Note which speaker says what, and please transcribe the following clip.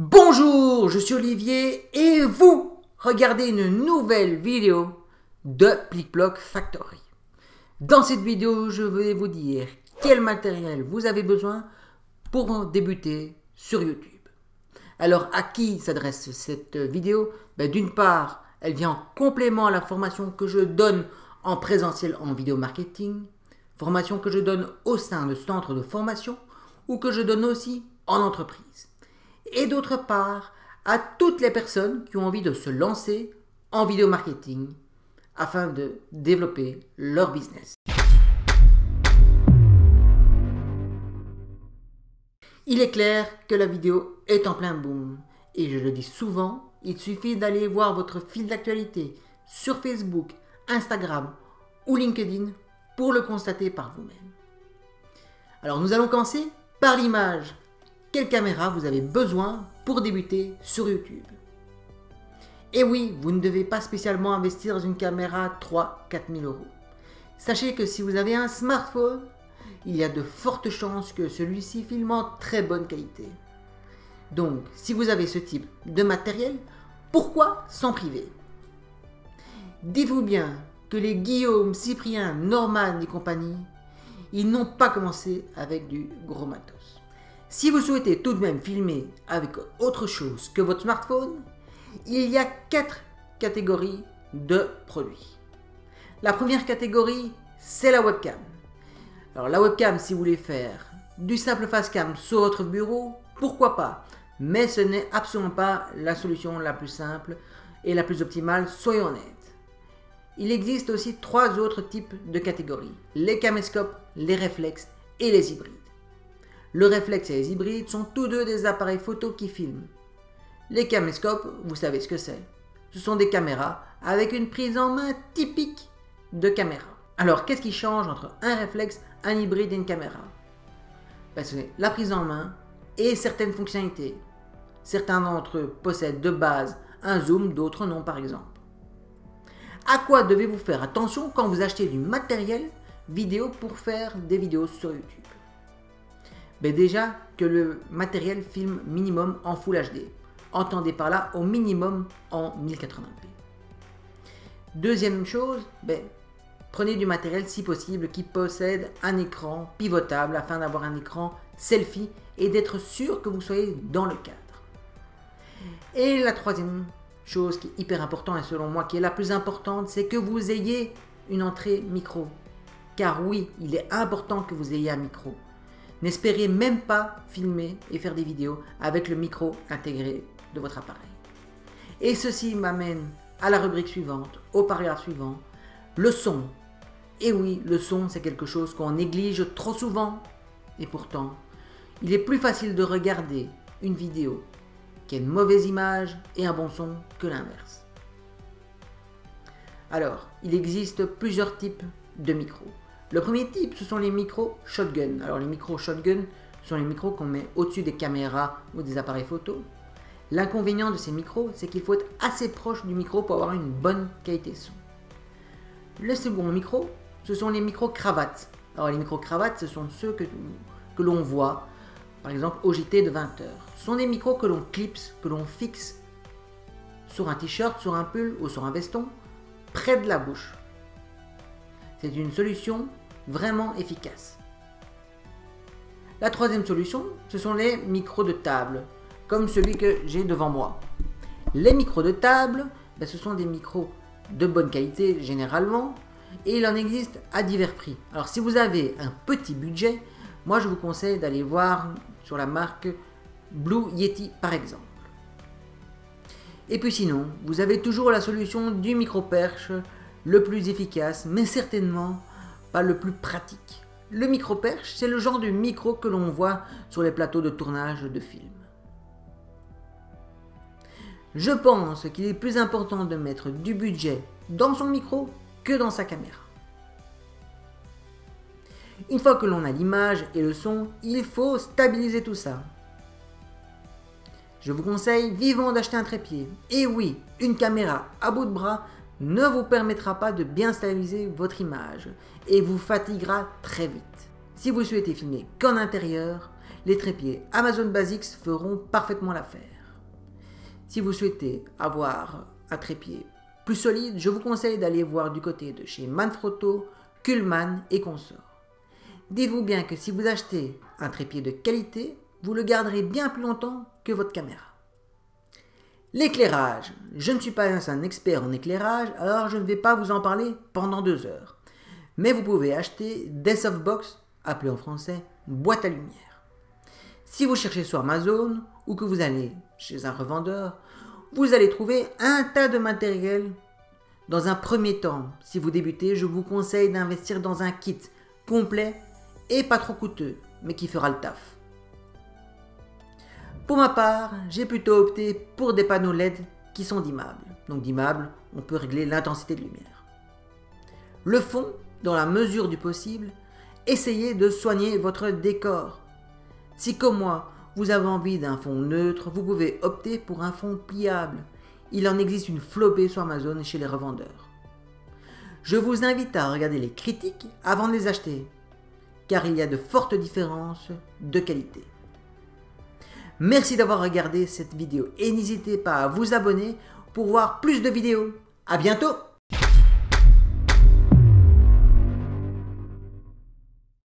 Speaker 1: Bonjour, je suis Olivier et vous regardez une nouvelle vidéo de PlicBlock Factory. Dans cette vidéo, je vais vous dire quel matériel vous avez besoin pour débuter sur YouTube. Alors, à qui s'adresse cette vidéo? D'une part, elle vient en complément à la formation que je donne en présentiel en vidéo marketing, formation que je donne au sein de centres de formation ou que je donne aussi en entreprise. Et d'autre part, à toutes les personnes qui ont envie de se lancer en vidéo marketing afin de développer leur business. Il est clair que la vidéo est en plein boom et je le dis souvent, il suffit d'aller voir votre fil d'actualité sur Facebook, Instagram ou LinkedIn pour le constater par vous-même. Alors nous allons commencer par l'image. Quelle caméra vous avez besoin pour débuter sur YouTube? Et oui, vous ne devez pas spécialement investir dans une caméra 3-4 000 euros. Sachez que si vous avez un smartphone, il y a de fortes chances que celui-ci filme en très bonne qualité. Donc, si vous avez ce type de matériel, pourquoi s'en priver? Dites-vous bien que les Guillaume, Cyprien, Norman et compagnie, ils n'ont pas commencé avec du gros matos. Si vous souhaitez tout de même filmer avec autre chose que votre smartphone, il y a 4 catégories de produits. La première catégorie, c'est la webcam. Alors la webcam, si vous voulez faire du simple facecam sur votre bureau, pourquoi pas? Mais ce n'est absolument pas la solution la plus simple et la plus optimale, soyons honnêtes. Il existe aussi 3 autres types de catégories. Les caméscopes, les réflexes et les hybrides. Le réflexe et les hybrides sont tous deux des appareils photo qui filment. Les caméscopes, vous savez ce que c'est. Ce sont des caméras avec une prise en main typique de caméra. Alors, qu'est-ce qui change entre un réflexe, un hybride et une caméra? C'est la prise en main et certaines fonctionnalités. Certains d'entre eux possèdent de base un zoom, d'autres non par exemple. À quoi devez-vous faire attention quand vous achetez du matériel vidéo pour faire des vidéos sur YouTube? Déjà que le matériel filme minimum en Full HD. Entendez par là au minimum en 1080p. Deuxième chose, prenez du matériel si possible qui possède un écran pivotable afin d'avoir un écran selfie et d'être sûr que vous soyez dans le cadre. Et la troisième chose qui est hyper importante et selon moi qui est la plus importante, c'est que vous ayez une entrée micro. Car oui, il est important que vous ayez un micro. N'espérez même pas filmer et faire des vidéos avec le micro intégré de votre appareil. Et ceci m'amène à la rubrique suivante, au paragraphe suivant, le son. Et oui, le son, c'est quelque chose qu'on néglige trop souvent. Et pourtant, il est plus facile de regarder une vidéo qui a une mauvaise image et un bon son que l'inverse. Alors, il existe plusieurs types de micros. Le premier type, ce sont les micros shotgun. Alors les micros shotgun sont les micros qu'on met au-dessus des caméras ou des appareils photo. L'inconvénient de ces micros, c'est qu'il faut être assez proche du micro pour avoir une bonne qualité son. Le second micro, ce sont les micros cravates. Alors les micros cravates, ce sont ceux que l'on voit, par exemple au JT de 20h. Ce sont des micros que l'on clipse, que l'on fixe sur un t-shirt, sur un pull ou sur un veston, près de la bouche. C'est une solution vraiment efficace. La troisième solution, ce sont les micros de table, comme celui que j'ai devant moi. Les micros de table, ce sont des micros de bonne qualité généralement, et il en existe à divers prix. Alors si vous avez un petit budget, moi je vous conseille d'aller voir sur la marque Blue Yeti par exemple. Et puis sinon, vous avez toujours la solution du micro-perche, le plus efficace, mais certainement pas le plus pratique. Le micro-perche, c'est le genre de micro que l'on voit sur les plateaux de tournage de films. Je pense qu'il est plus important de mettre du budget dans son micro que dans sa caméra. Une fois que l'on a l'image et le son, il faut stabiliser tout ça. Je vous conseille vivement d'acheter un trépied. Et oui, une caméra à bout de bras ne vous permettra pas de bien stabiliser votre image et vous fatiguera très vite. Si vous souhaitez filmer qu'en intérieur, les trépieds Amazon Basics feront parfaitement l'affaire. Si vous souhaitez avoir un trépied plus solide, je vous conseille d'aller voir du côté de chez Manfrotto, Kuhlmann et consorts. Dites-vous bien que si vous achetez un trépied de qualité, vous le garderez bien plus longtemps que votre caméra. L'éclairage. Je ne suis pas un expert en éclairage, alors je ne vais pas vous en parler pendant 2 heures. Mais vous pouvez acheter des softbox, appelées en français boîte à lumière. Si vous cherchez sur Amazon ou que vous allez chez un revendeur, vous allez trouver un tas de matériel. Dans un premier temps, si vous débutez, je vous conseille d'investir dans un kit complet et pas trop coûteux, mais qui fera le taf. Pour ma part, j'ai plutôt opté pour des panneaux LED qui sont dimmables. Donc dimmables, on peut régler l'intensité de lumière. Le fond, dans la mesure du possible, essayez de soigner votre décor. Si comme moi, vous avez envie d'un fond neutre, vous pouvez opter pour un fond pliable. Il en existe une flopée sur Amazon et chez les revendeurs. Je vous invite à regarder les critiques avant de les acheter, car il y a de fortes différences de qualité. Merci d'avoir regardé cette vidéo et n'hésitez pas à vous abonner pour voir plus de vidéos. À bientôt!